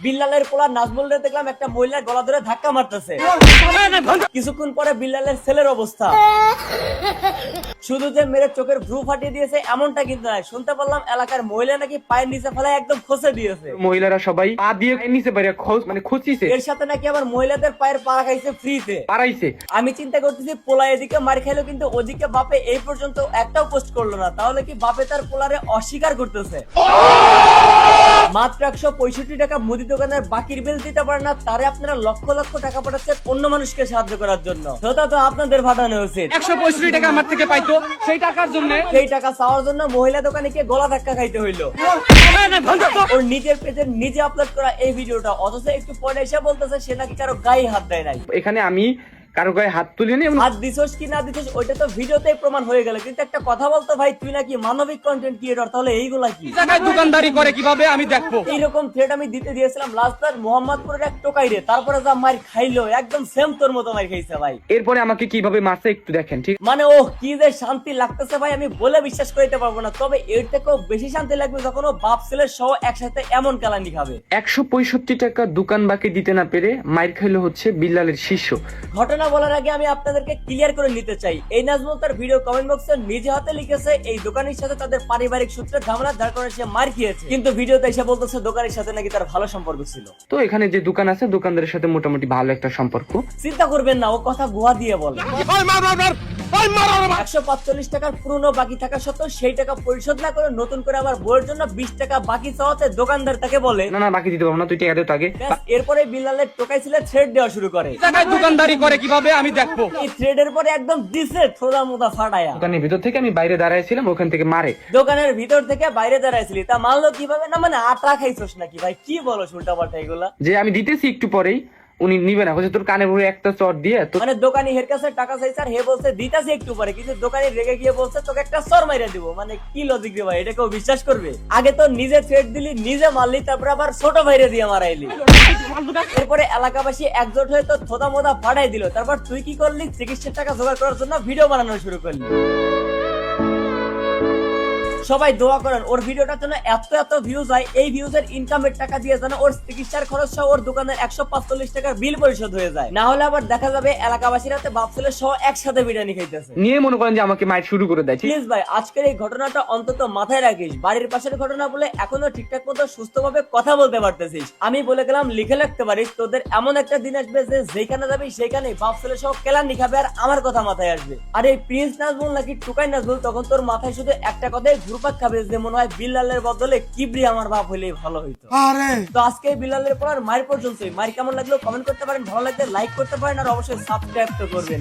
বিল্লালের পোলা নাজমুলরে দেখলাম একটা মহিলার গলা ধরে ধাক্কা মারতেছে। কিছুক্ষণ পরে বিল্লালের ছেলের অবস্থা শুধু যে মেরে চোখের ভ্রু ফাটিয়ে দিয়েছে এমনটা কিন্তু নয়, শুনতে পারলাম এলাকার মহিলা নাকি পায়ের নিচে ফেলায় একদম খসে দিয়েছে। মহিলারা সবাই পা দিয়ে নিচে বাইরে মানে খুঁচিছে, এর সাথে নাকি আবার মহিলাদের পায়ের পাড়া খাইছে ফ্রিতে। পারাইছে। আমি চিন্তা করতেছি পোলা এদিকে মার খাইলো কিন্তু ওদিকে বাপে এই পর্যন্ত একটাও পোস্ট করলো না, তাহলে কি বাপে তার পোলারে অস্বীকার করতেছে? মাত্র 165 টাকা মুদি দোকানের বাকির বিল দিতে পারে না, তারে আপনারা লক্ষ লক্ষ টাকা পাঠাচ্ছেন অন্য মানুষকে সাহায্য করার জন্য। সেটা তো আপনাদের পাঠানো উচিত। 165 টাকা আমার থেকে পাইতো, সেই টাকার জন্য সেই টাকা চাওয়ার জন্য মহিলা দোকানে গিয়ে গলা ধাক্কা খাইতে হইলো। ওর নিজের পেজে নিজে আপলোড করা এই ভিডিওটা, অথচ একটু পরে এসে বলতেছে সে নাকি কারো গায়ে হাত দেয় নাই। এখানে আমি কারো গায়ে হাত তুলিনি। হাত দিছস কি না দিছস ওইটা তো ভিডিওতেই প্রমাণ হয়ে গেল, কিন্তু একটা কথা বলতো ভাই, তুই নাকি মানবিক কন্টেন্ট ক্রিয়েটর, তাহলে এইগুলা কি দোকানদারি করে কিভাবে আমি দেখবো? এইরকম থ্রেড আমি দিতে দিয়েছিলাম লাস্টার মোহাম্মদপুরের এক টোকাই রে, তারপরে যা মার খাইলো একদম সেম তোর মতো মার খাইছে ভাই। এরপরে আমাকে কিভাবে মারছে একটু দেখেন। ঠিক মানে ও কি যে শান্তি লাগতেছে ভাই, আমি বলে বিশ্বাস করতে পারবো না। তবে এর থেকেও বেশি শান্তি লাগবে যখন ও বাপ ছেলের সহ একসাথে এমন কালানি খাবে। 165 টাকা দোকান বাকি দিতে না পেরে মাইর খাইলো হচ্ছে বিল্লালের শিষ্য। ঘটনা বলার আগে আমি আপনাদেরকে ক্লিয়ার করে নিতে চাই, এই নাজমুল তার ভিডিও কমেন্ট বক্সে নিজে হাতে লিখেছে এই দোকানের সাথে তাদের পারিবারিক সূত্রে ঝামেলা, যার কারণে সে মার খেয়েছে, কিন্তু ভিডিওতে এসে বলতেছে দোকানের সাথে নাকি তার ভালো সম্পর্ক ছিল। তো এখানে যে দোকান আছে দোকানদারের সাথে মোটামুটি ভালো একটা সম্পর্ক। চিন্তা করবেন না, ও কথা গুয়া দিয়ে বলে। 145 টাকার পুরনো বাকি থাকা সত্ত্বেও সেই টাকা পরিশোধ না করে নতুন করে আমার বইয়ের জন্য 20 টাকা বাকি চাওয়াতে দোকানদার তাকে বলে না বাকি দিতে পারবো না, তুই টাকা দে তো আগে। এরপরে বিল্লালের টোকাই ছেলে থ্রেড দেওয়া শুরু করে। দোকানদারি করে কিভাবে আমি দেখবো? এই থ্রেডের পরে একদম দিছে থোড়া মোদা ফাটায়া। দোকানের ভিতর থেকে আমি বাইরে দাঁড়াইছিলাম, ওখান থেকে মারে। দোকানের ভিতর থেকে বাইরে দাঁড়াইছিলি, তা মারলো কিভাবে? না মানে আটা খাইছস নাকি ভাই? কি বলো উল্টা পাল্টা এগুলা? যে আমি দিতেছি একটু পরেই উনি নিবে না, বলছে তোর কানে ভরে একটা চট দিয়ে মানে দোকানি হের কাছে টাকা চাইছে আর হে বলছে দিতাছি একটু পরে, কিন্তু দোকানি রেগে গিয়ে বলছে তোকে একটা সর মাইরা দিব। মানে কি লজিক রে ভাই, এটা কেউ বিশ্বাস করবে? আগে তো নিজে থ্রেড দিলি, নিজে মারলি, তারপরে আবার ছোট ভাইরে দিয়ে মারাইলি। এরপরে এলাকাবাসী একজোট হয়ে তো থোদা মোদা ফাটাই দিল। তারপর তুই কি করলি? চিকিৎসার টাকা জোগাড় করার জন্য ভিডিও বানানো শুরু করলি। সবাই দোয়া করেন ওর ভিডিওটা যেন এত ভিউজ হয়, এই ভিউজের ইনকামের টাকা দিয়ে যেন ওর চিকিৎসার খরচ সহ ওর দোকানের 145 টাকার বিল পরিশোধ হয়ে যায়। না হলে আবার দেখা যাবে এলাকাবাসীরা বাপ ছেলে সহ একসাথে বিরিয়ানি খাইতেছে। নিয়ে মনে করেন যে আমাকে মাইর শুরু করে দেয়। প্লিজ ভাই আজকের এই ঘটনাটা অন্তত মাথায় রাখিস, বাড়ির পাশের ঘটনা বলে এখনো ঠিকঠাক মতো সুস্থভাবে কথা বলতে পারতেছিস। আমি বলে গেলাম লিখে রাখতে পারিস, তোদের এমন একটা দিন আসবে যে যেখানে যাবি সেখানে বাপ ছেলে সহ কেলানি খাবে আর আমার কথা মাথায় আসবে। আর এই প্রিন্স নাজমুল নাকি টুকাই নাজমুল, তখন তোর মাথায় শুধু একটা কথাই ঘুরপাক খাবে যে মনে হয় বিল্লালের বদলে কিবরি আমার বাপ হইলেই ভালো হইতো। তো আজকে বিল্লালের পর মায়ের পর্যন্তই। মায়ের কেমন লাগলো কমেন্ট করতে পারেন, ভালো লাগলে লাইক করতে পারেন, আর অবশ্যই সাবস্ক্রাইব তো করবেন।